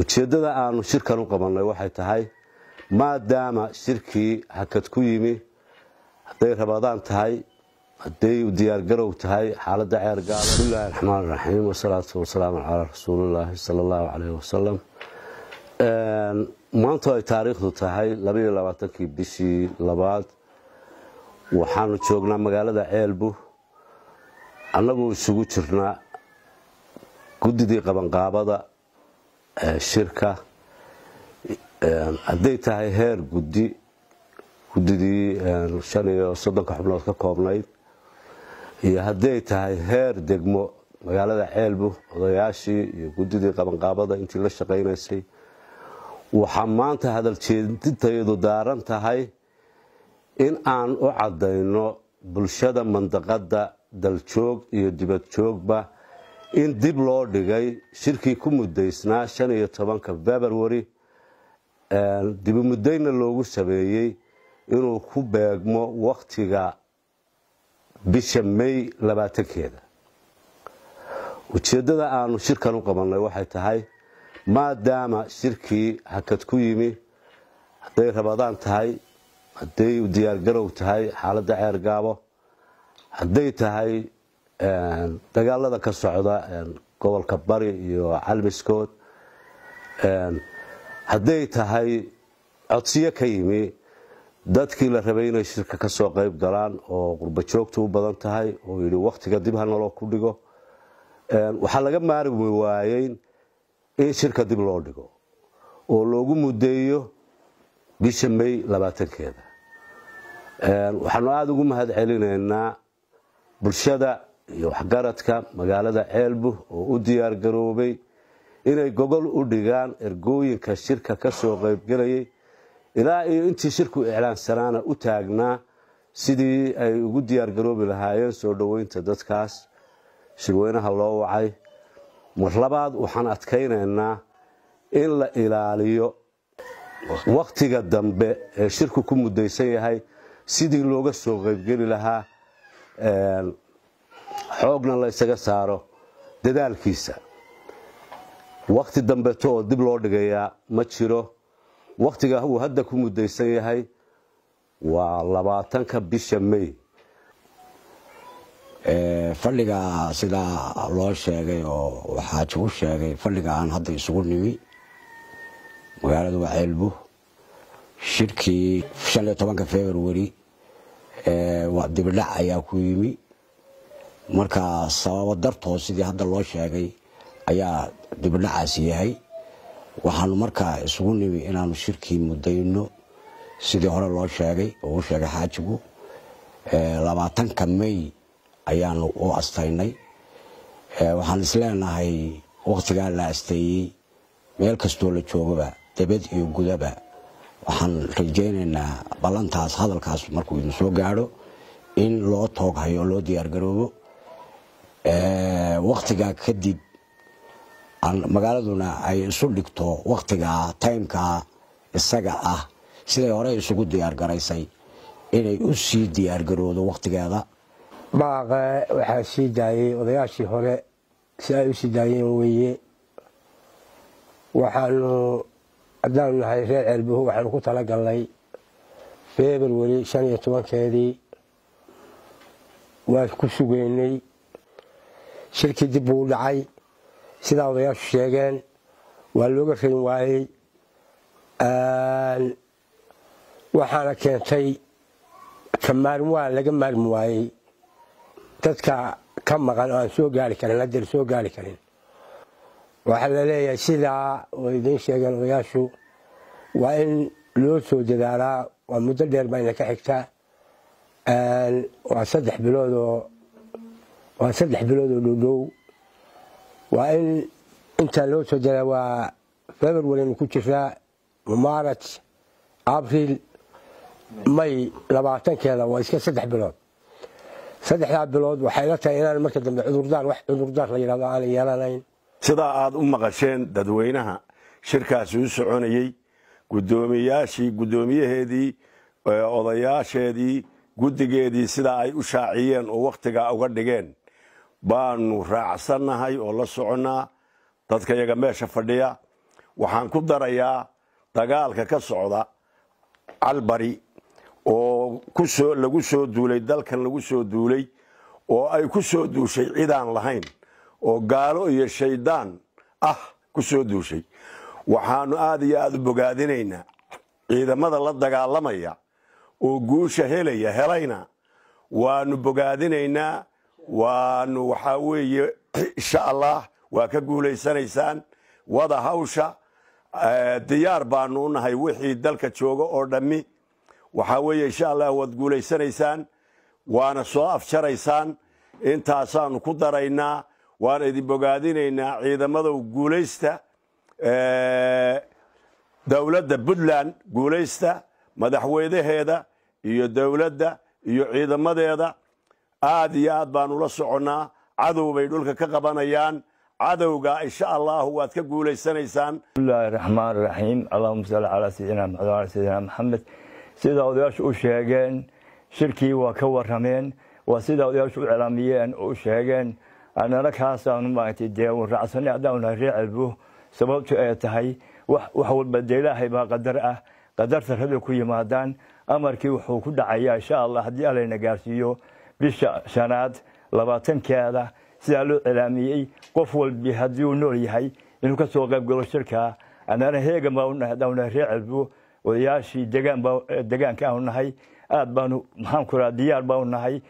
ujeedada aanu shirkan u qabanay waxay tahay maadaama shirkii hakad ku yimi haday rabadaan tahay haday u diyaar garow tahay xaaladda ceergaada bismillaahir rahmaanir rahiim wasalaatu wasalaamu ala rasuulillaah sallallahu alayhi wasallam maanta ay taariikhdu tahay 22 bishii labaad waxaanu joognaa magaalada Ceelbu annagu isugu jirnaa gudidii qabanqaabada shirka haday tahay heer gudidii 35 xubnood ka koobnayd iyo haday tahay heer degmo magaalada Ceelbu odayaashii iyo gudidii qabanqaabada intii la shaqeynaysay waxa maanta hadal jeedinteedu daaran tahay in aan u cadeyno bulshada mandaqada daljoog iyo dibad joogba in dib loo dhigay shirkii ku mudaysnaa 15 February dib mudayna loogu sameeyay inuu ku beegmo waqtiga bisha May 20keeda ujeedada aanu shirkan u qabanay waxay tahay maadaama shirkii hakad ku yimi haday rabadaan tahay haday u diyaar garow tahay xaaladda ceergaabo haday tahay dagaalada ka socda gobolka Bari iyo Calmiskood haday tahay codsiyo ka yimi dadkii la rabay inay shirka ka soo qayb galaan oo qurba joogtu u badan tahay oo yiri waqtiga dib ha nolo ku dhigo waxa laga maarmi waayay in shirka dib loo dhigo oo loogu mudeeyo bisha May 20keeda waxaanu aad ugu mahad celinaynaa bulshada iyo waxgaradka magaalada Ceelbu oo u diyaar garoobay inay gogol u dhigaan ergooyinka shirka ka soo qayb galayay ilaa iyo intii shirku iclaansanaana u taagnaa sidii ay ugu diyaar garoobi lahaayeen soo dhaweynta dadkaas shirweynaha loo wacay marlabaad waxaan adkaynaynaa in la ilaaliyo waqtiga dambe ee shirku ku mudaysan yahay sidii looga soo qayb gali lahaa xoogna la isaga saaro dadaalkiisa waqti dambe oo dib loo dhigayaa ma jiro waqtiga uu hadda ku mudaysan yahay waa 20ka bisha May fadhiga sida loo sheegay oo waxa uu sheegay fadhiga aan hadda isugu nimi magaalada Ceelbu shirkii 15 February waa dib dhac ayaa ku yimi marka sabab dartood sidii hadda loo sheegay ayaa dib dhacaas yahay waxaanu marka isugu nimi inaanu shirkii mudayno sidii hore loo sheegay oo sheegay xaajigu 20ka May ayaanu u astaynay waxaan isleenahay waqtiga la asteeyay meel kasto la joogaba dibad iyo gudaba waxaan rajaynaynaa balantaas hadalkaas markuu inoo soo gaaro in loo toog hayo loo diyaar garoobo waqtiga kadib magaaladuna ay isu dhigto waqtiga timeka isaga ah sidii hore isugu diyaar garaysay inay u sii diyaar garoodo waqtigeeda baaqa waxa sii daayay odayaashii hore si ay u sii daayeen weeye waxaanu hadaan nahay reer Ceelbu waxaanu ku tala galnay February 15keedii waa ku sugeynay shirkii dib u dhacay sida odayaashu sheegeen waa looga reyn waayay waxaana keentay kamaarwaa laga maarmi waayay dadka ka maqan oo soo gaari karin la dir soo gaari karin waxa la leeyahay sida oo idin sheegeen odayaashu waa in loo soo dadaalaa waa muddo dheer bayna ka xigtaa waa 3 bilood oo dhow waa in inta loo soo dadaalaa waa February ku jiraa March April May 20keeda waa iska 3 bilood 3 bilood waxay la tahay inaan marka dambe cudurdaar la yiraahdo aan yeelanayn sida aad u maqasheen dadweynaha shirkaas uu soconayay gudoomiyaheedii odayaasheedii gudigeedii sida ay u shaaciyeen oo waqtiga uga dhigeen baanu raacsanahay oo la soconaa dadka yaga meesha fadhiya waxaan ku darayaa dagaalka ka socda calbari oo lagu soo duulay dalkan lagu soo duulay oo ay ku soo duushay cidaan lahayn oo gaalo iyo shaydaan ah ku soo duushay waxaanu aad iyo aad u bogaadinaynaa ciidamada la dagaalamaya oo guusha helayna waanu bogaadinaynaa waanu waxaa weeye insha allah waa ka guulaysanaysaan wada hawsha diyaar baanu u nahay wixii dalka jooga oo dhammi waxaa weeye insha allah waad guulaysanaysaan waana soo afjaraysaan intaasaanu ku daraynaa waan idin bogaadinaynaa ciidamadow guulaysta dowladda puntland guulaysta madaxweynaheeda iyo dowladda iyo ciidamadeeda aad iyo aad baanu la soconnaa cadow bay dhulka ka qabanayaan cadowga insha allah waad ka guulaysanaysaan bismillaahi raxmaan raxiim allahumma salli calaa sayidina maxamed wa calaa sayidina maxamed sida odayaashu u sheegeen shirkii waa ka warrameen waa sida odayaashu u iclaamiyeen oo u sheegeen annana kaasaanu maaragtay dee raacsanay haddaanu nahay reer Ceelbuur sababtu ay tahay wax walba dee ilaahay baa qadar ah qadarta rabbi ku yimaadaan amarkii wuxuu ku dhacayaa insha allah haddii allayna gaarsiiyo bisha shanaad 20keeda sida loo iclaamiyey qof walbi haddii uu nool yahay inuu ka soo qayb galo shirka annana heegan baa u nahay haddaanu nahay reer Ceelbuur odayaashii deegaanka aanu nahay aad baanu maxaan ku rahaa diyaar baanu nahay